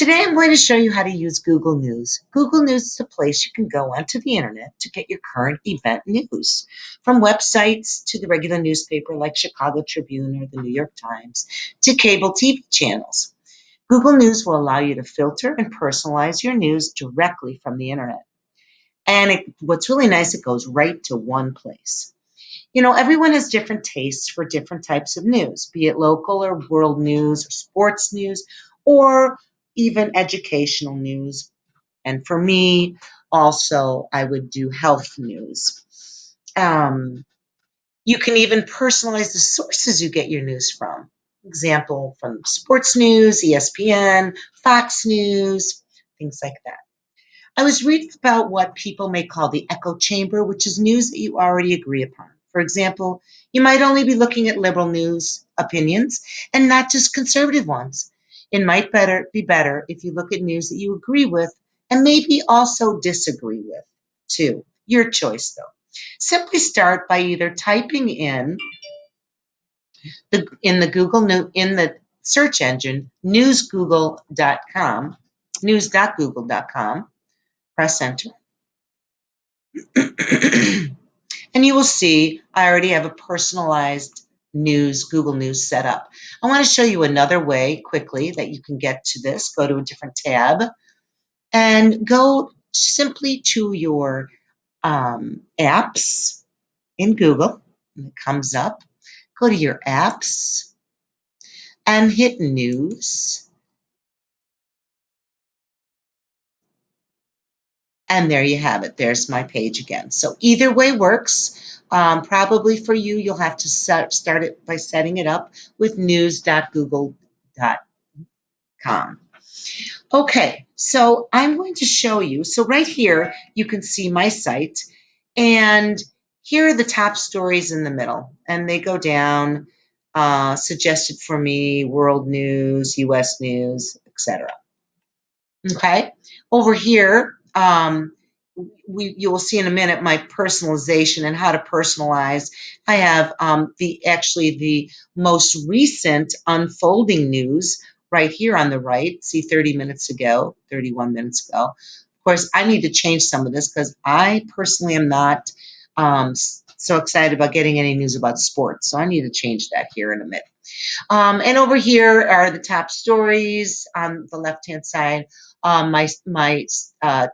Today I'm going to show you how to use Google News. Google News is a place you can go onto the internet to get your current event news, from websites to the regular newspaper like Chicago Tribune or the New York Times to cable TV channels. Google News will allow you to filter and personalize your news directly from the internet. And what's really nice, it goes right to one place. Everyone has different tastes for different types of news, be it local or world news or sports news or even educational news. And for me, also, I would do health news. Um, you can even personalize the sources you get your news from. Example, from sports news, ESPN, Fox News, things like that. I was reading about what people may call the echo chamber, which is news that you already agree upon. For example, you might only be looking at liberal news opinions and not just conservative ones. It might be better if you look at news that you agree with and maybe also disagree with, too. Your choice, though. Simply start by either typing in the search engine newsgoogle.com, news.google.com. Press enter. And you will see I already have a personalized Google News set up. I want to show you another way quickly that you can get to this. Go to a different tab and go simply to your apps in Google. And it comes up. Go to your apps and hit news. And there you have it. There's my page again. So either way works. Probably for you, you'll have to start it by setting it up with news.google.com. Okay, so I'm going to show you. So right here, you can see my site. And here are the top stories in the middle. And they go down, suggested for me, world news, U.S. news, etc. Okay, over here, you will see in a minute my personalization and how to personalize. I have the most recent unfolding news right here on the right. See 30 minutes ago, 31 minutes ago. Of course, I need to change some of this because I personally am not so excited about getting any news about sports. So I need to change that here in a minute. And over here are the top stories on the left-hand side, my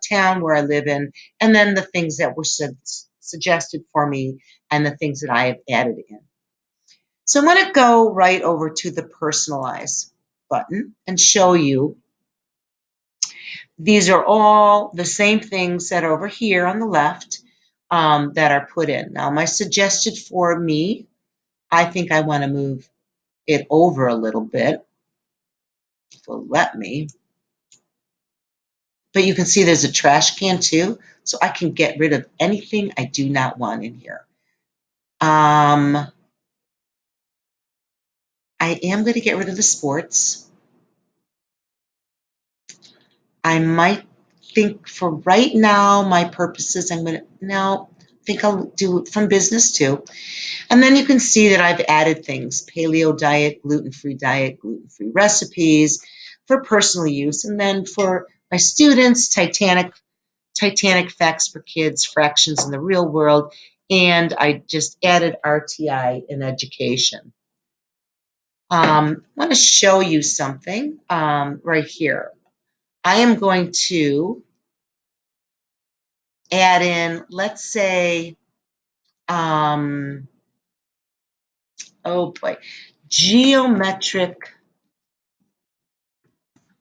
town where I live in, and then the things that were suggested for me and the things that I have added in. So I'm going to go right over to the personalize button and show you. These are all the same things that are over here on the left that are put in. Now, my suggested for me, I think I want to move it over a little bit. If it'll let me. But you can see there's a trash can too, so I can get rid of anything I do not want in here. I am going to get rid of the sports. I might think for right now, my purposes, I think I'll do it from business too. And then you can see that I've added things, paleo diet, gluten-free recipes for personal use. And then for my students, Titanic facts for kids, fractions in the real world, and I just added RTI in education. I want to show you something right here. I am going to add in, let's say, oh boy, geometric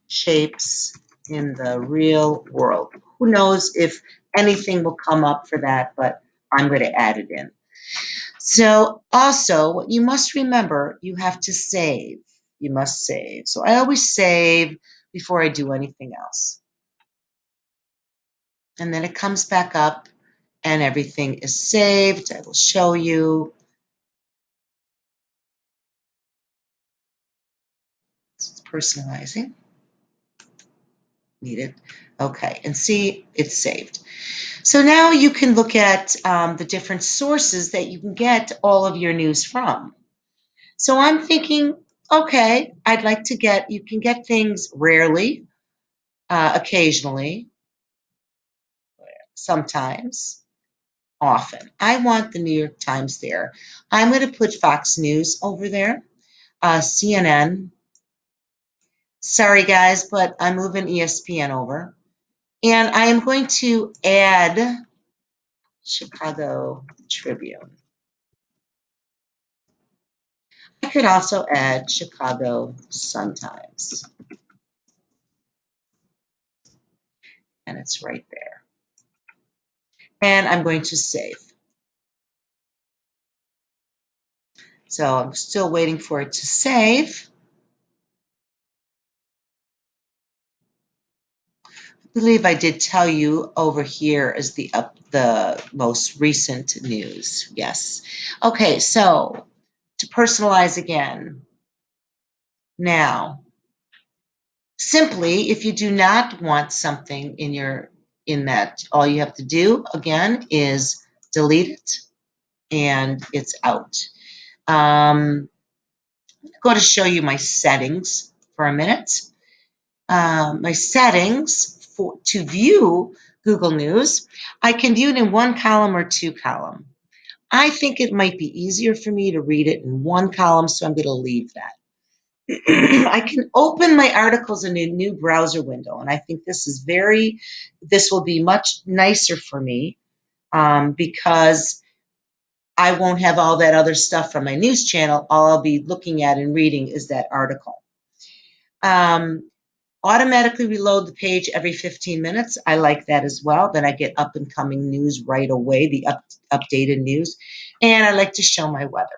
shapes in the real world. Who knows if anything will come up for that, but I'm going to add it in. So also, what you must remember, you have to save. You must save. So I always save before I do anything else. And then it comes back up and everything is saved. I will show you. It's personalizing. Need it. Okay, and see, it's saved. So now you can look at the different sources that you can get all of your news from. So I'm thinking, okay, I'd like to you can get things rarely, occasionally, sometimes, often. I want the New York Times there. I'm going to put Fox News over there, CNN. Sorry, guys, but I'm moving ESPN over. And I am going to add Chicago Tribune. I could also add Chicago Sun-Times. And it's right there. And I'm going to save. So I'm still waiting for it to save. I believe I did tell you over here is the most recent news. Yes. Okay, so to personalize again. Now, simply, if you do not want something in that, all you have to do again is delete it, and it's out. I'm going to show you my settings for a minute. My settings to view Google News, I can view it in one column or two column. I think it might be easier for me to read it in one column, so I'm going to leave that. I can open my articles in a new browser window, and I think this will be much nicer for me because I won't have all that other stuff from my news channel. All I'll be looking at and reading is that article. Automatically reload the page every 15 minutes. I like that as well. Then I get up and coming news right away, the updated news. And I like to show my weather.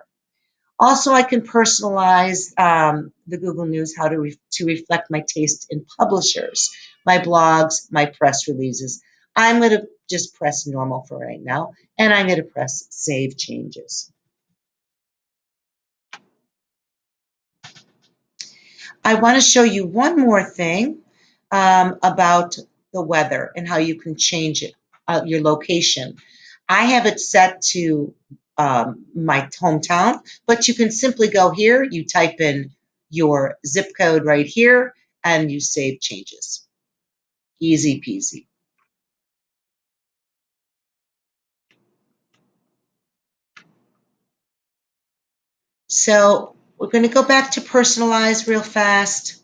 Also, I can personalize the Google News to reflect my taste in publishers, my blogs, my press releases. I'm going to just press normal for right now, and I'm going to press save changes. I want to show you one more thing about the weather and how you can change it, your location. I have it set to my hometown, but you can simply go here, you type in your zip code right here, and you save changes. Easy peasy. So we're going to go back to personalize real fast.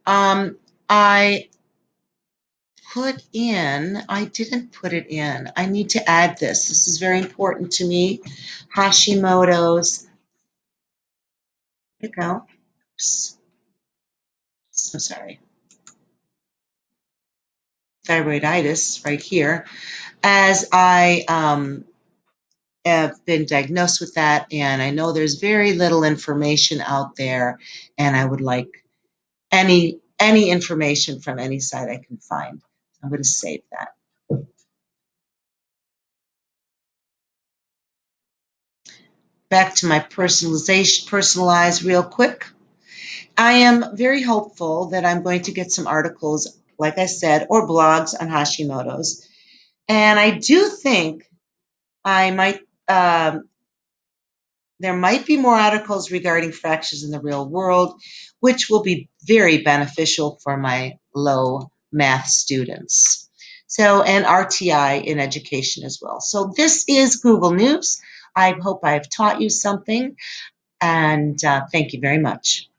I didn't put it in. I need to add this. This is very important to me. Hashimoto's. There you go. Oops. So sorry. Thyroiditis right here. As I have been diagnosed with that, and I know there's very little information out there, and I would like any information from any site I can find. I'm going to save that. Back to my personalize real quick. I am very hopeful that I'm going to get some articles, like I said, or blogs on Hashimoto's. And I do think I might, there might be more articles regarding fractures in the real world, which will be very beneficial for my low math students. So, and RTI in education as well. So this is Google News. I hope I've taught you something, and thank you very much.